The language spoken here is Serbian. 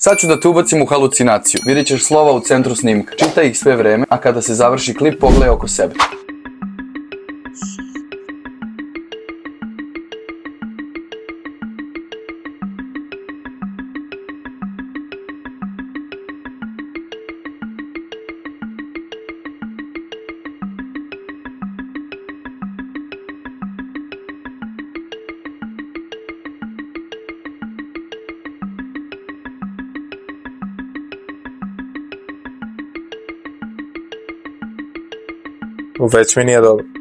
Sad ću da te ubacim u halucinaciju. Vidjet ćeš slova u centru snimka. Čitaj ih sve vreme, a kada se završi klip, pogledaj oko sebe. Već mi nije dobro.